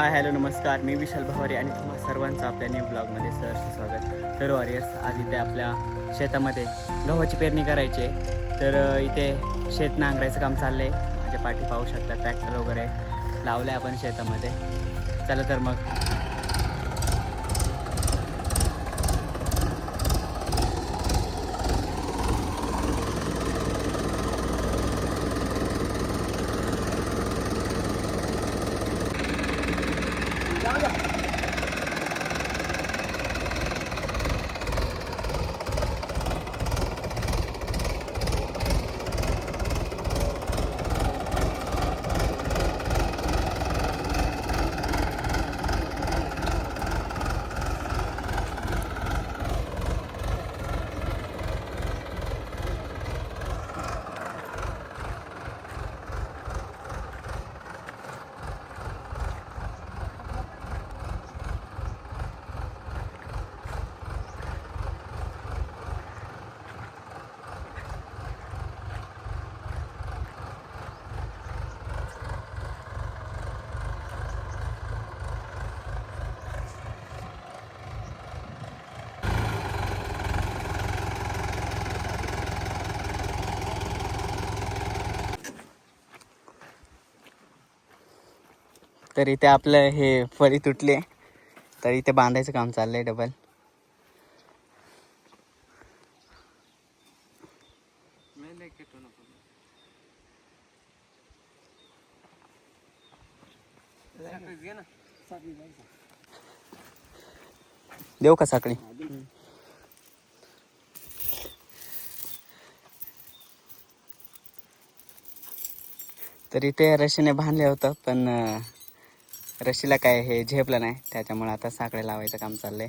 Hi hello नमस्कार, मी विशाल भवारी आणि तुम्हा सर्वांचं आपल्या न्यू ब्लॉगमध्ये सहर्ष स्वागत. तर वॉरियर्स, आज इथे आपल्या शेतामध्ये गव्हाची पेरणी करायची आहे. तर इथे शेत नांगरायचं काम चाललं आहे. माझ्या पाठी पाहू शकता ट्रॅक्टर वगैरे लावलं आहे आपण शेतामध्ये. चला तर मग तर इथे आपलं हे फळी तुटली, तर इथे बांधायचं काम चाललंय डबल. देऊ का साखळी? तर इथे रशीने बांधले होतं, पण रशीला काय हे झेपलं नाही, त्याच्यामुळे आता साखळे लावायचं काम चाललंय.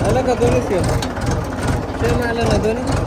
आलं का दोन्ही सेम आलं ना दोन्ही.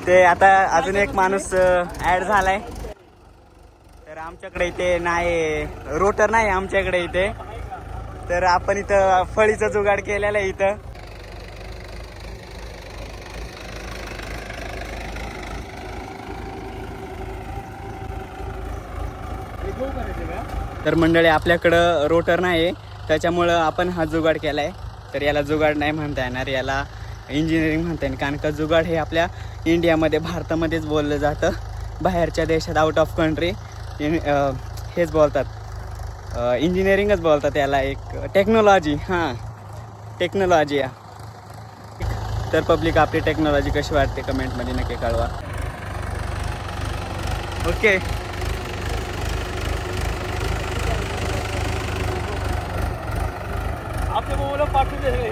ते आता अजून एक माणूस ऍड झालाय. तर आमच्याकडे इथे नाही, रोटर नाही आमच्याकडे इथे. तर आपण इथं फळीचा जुगाड केलेला आहे इथं. तर मंडळी, आपल्याकडं रोटर नाही, त्याच्यामुळं आपण हा जुगाड केलाय. तर याला जुगाड नाही म्हणता येणार, याला इंजिनिअरिंग म्हणता येईल. कारण का जुगाड हे आपल्या इंडियामध्ये, भारतामध्येच बोललं जातं. बाहेरच्या देशात, आउट ऑफ कंट्री हेच बोलतात, इंजिनिअरिंगच बोलतात याला. एक टेक्नॉलॉजी, हां टेक्नॉलॉजी या. तर पब्लिक, आपली टेक्नॉलॉजी कशी वाटते कमेंटमध्ये नक्की कळवा. ओके.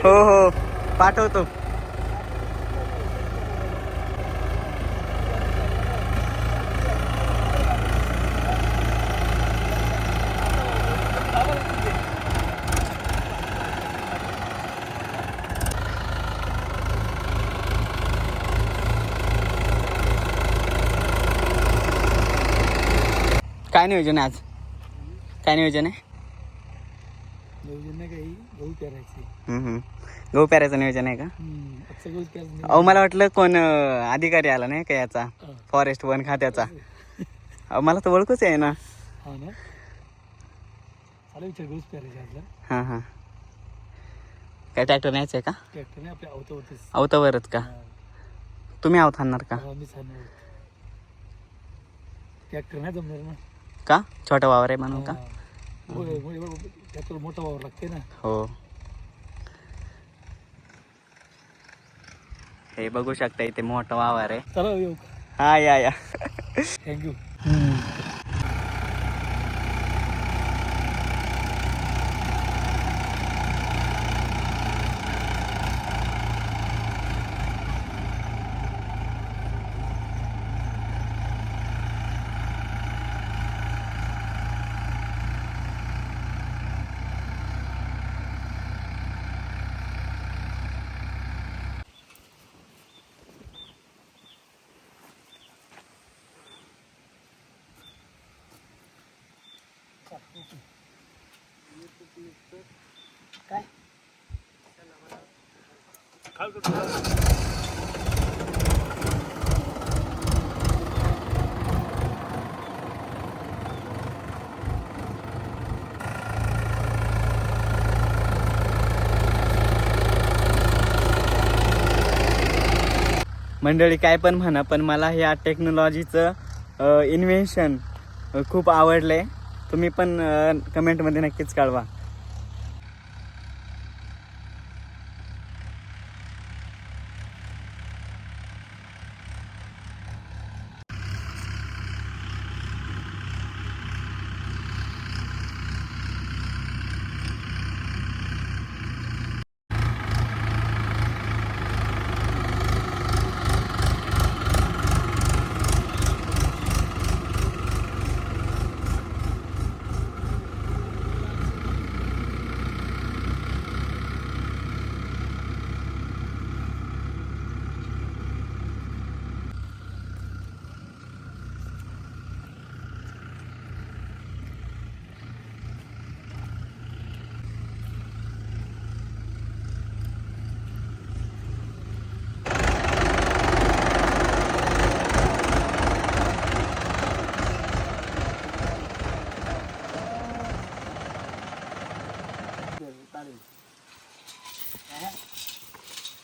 हो हो पाठवतो. काय नियोजन आहे आज? काय नियोजन आहे? गहू पेरायचे. गहू पेरायचं नियोजन आहे का? अहो मला वाटलं कोण अधिकारी आला नाही का याचा फॉरेस्ट वन खात्याचा. अहो मला तर ओळखूच आहे ना. हां हां काय ट्रॅक्टर न्यायचं आहे का? अवतावरच का? तुम्ही आवत आणणार का? ट्रॅक्टर नाही जमणार ना. का छोटा वावर आहे म्हणून का? ट्रॅक्टर मोठा वावर लागते ना. हो हे बघू शकता इथे मोठा वावर आहे. चला येऊ. हा या थँक्यू. काय मंडळी काय पण म्हणा पण मला ह्या टेक्नॉलॉजीचं इन्व्हेन्शन खूप आवडलंय. तुम्ही पण कमेंटमध्ये नक्कीच कळवा.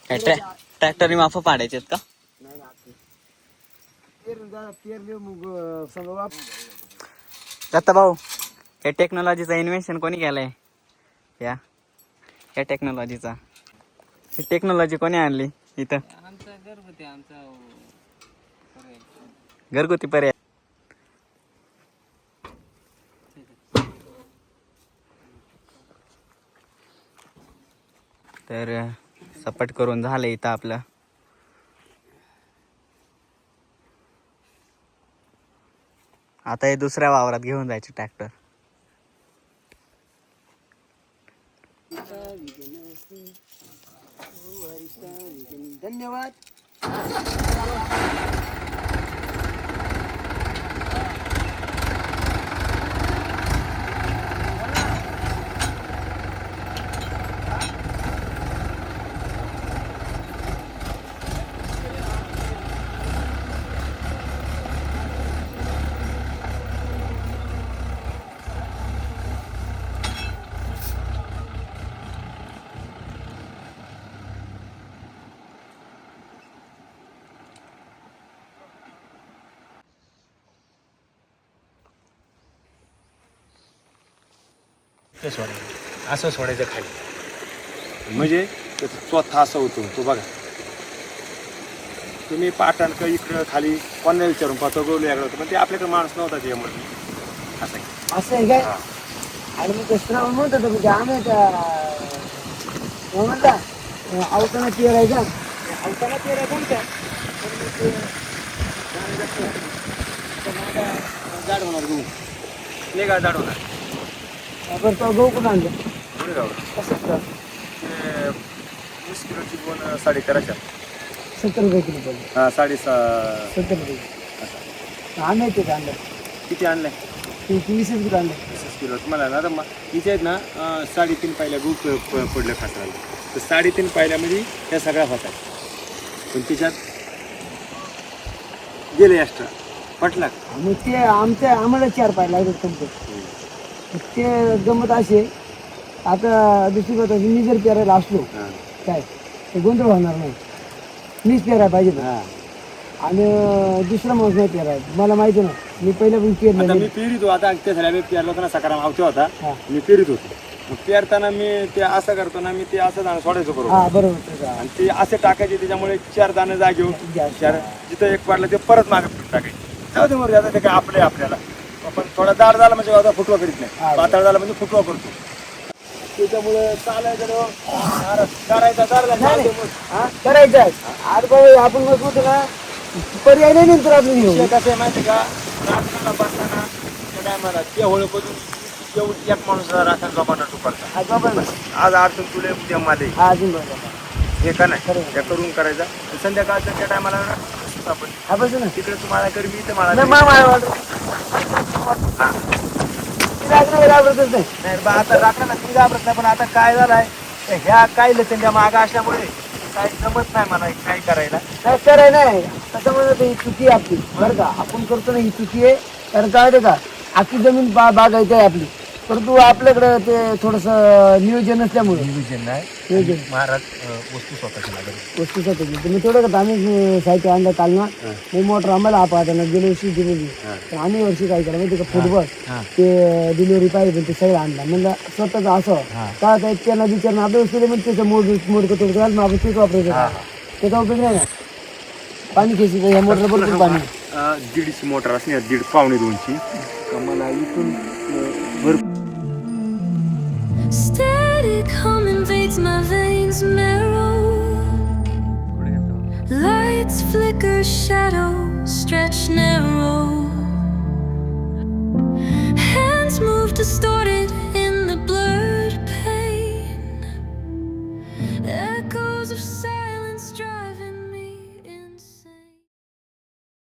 ट्रॅक्टरने माफा पाडायचे का? दत्ता भाऊ हे टेक्नॉलॉजीचा इन्व्हेन्शन कोणी केलंय? या टेक्नॉलॉजीचा ही टेक्नॉलॉजी कोणी आणली इथं? घरगुती पर्याय. तर सपाट करून झालं इथं आपलं. आता हे दुसऱ्या वावरात घेऊन जायचे ट्रॅक्टर. धन्यवाद. असं सोडायचं खाली म्हणजे स्वतः असं होतो. तो बघा तुम्ही पाटण का इकडं खाली कोणाला विचारून पाहतो गोल याकडे होतं पण ते आपल्याकडे माणूस नव्हता त्यामुळे असं असं आहे काय? आणि मग श्रावण म्हणत होतो म्हणजे आम्ही म्हणता आवताना पेरायचा आवताना पेरायचा ना काय जाड होणार गहू लय का जाड होणार बरं तो गहू कुठं आणलं पुढे गाव कसं का ते 20 किलोची दोन 13.5 ₹70 किलो पडलं हा 6.5 ₹70 आम्ही ते आणलं किती आणलंय ते 20 किलो आणलं 20 किलो तुम्हाला ना आता इथे आहेत ना 3.5 पायल्या गहू पडलं खासराला तर 3.5 पायल्यामध्ये त्या सगळ्या होतात पण त्याच्यात गेले एक्स्ट्रा पटला आणि ते आम्हाला 4 पाय लागत तुमचं ते गमत असे आता दुसरी गोष्ट मी जर पेरायला असलो काय ते गोंधळ होणार नाही मीच पेरायला पाहिजे ना आणि दुसरा माणूस नाही पेराय मला माहिती ना मी पहिल्या पण आता पेरलं मी पेरीत आता ते झाल्या मी पेरला होता ना सकाराम आवते होता हा. मी पेरीत होतो मग पेरताना मी ते असं करतो ना मी ते असं दाणं सोडायचो बरोबर हा बरोबर तसं. आणि ते असे टाकायचे त्याच्यामुळे 4 दाणे जागे जास्त. 4 जिथं एक पडलं ते परत मागे टाकायचे जाऊ दे मग आता ते काय आपल्याला पण थोडा दाड झाला म्हणजे आता फुटवा करीत हा. नाही पातळ झाला म्हणजे फुटवा करतो त्याच्यामुळे चालायचं करायचा नाही. हा, करायचं आहे. आज बाबा आपण मग होतो ना पर्याय नाही नंतर आपलं घेऊ कसं आहे माहिती का राखणाला बांधताना त्या टायमाला ते होळपासून एवढी एक माणूस राखण जोपाना टुकारचा आज बाबा ना आज अडचण तुले उद्या माले हा अजून बरोबर हे का नाही खरं. हे करून करायचा आणि संध्याकाळच्या त्या टायमाला आपण हा बस ना तिकडे तुम्हाला कर मी इथं मला नाही कर. मला वाटत घाबरतच नाही नाही बा आता राखायला ती घाबरत नाही पण आता काय झालंय ह्या काय त्यांच्या मागं असल्यामुळे काय जमत नाही मला काय करायला नाही कराय नाही कसं म्हणत ही चुकी आहे आपली बरं का आपण करतो ना ही चुकी आहे कारण काय माहिती का आखी जमीन बागायची आहे आपली परंतु आपल्याकडं ते थोडस नियोजन नसल्यामुळे नियोजन नाही नियोजन महाराज वस्तू स्वतःच्या लागेल वस्तू तर मी थोडं का आम्ही साहित्य आणलं काल ना मी मोटर आम्हाला आपल्याला गेल्या वर्षी दिलेली तर आम्ही वर्षी काय केलं माहिती का फुटबॉल ते डिलिव्हरी पाहिजे पण ते सगळं आणलं म्हणलं स्वतःच असं काय काय त्यांना विचारणं आपल्या वस्तू म्हणजे त्याचं मोडकं तोडकं घालून आपण तेच वापरायचं त्याचा उपयोग नाही ना पाणी खेची ह्या मोटर भरपूर पाणी 1.5 मोटर असणे 1.5 पावणे 2ची मला इथून भरपूर Static hum invades my veins marrow. Lights flicker, shadows stretch narrow.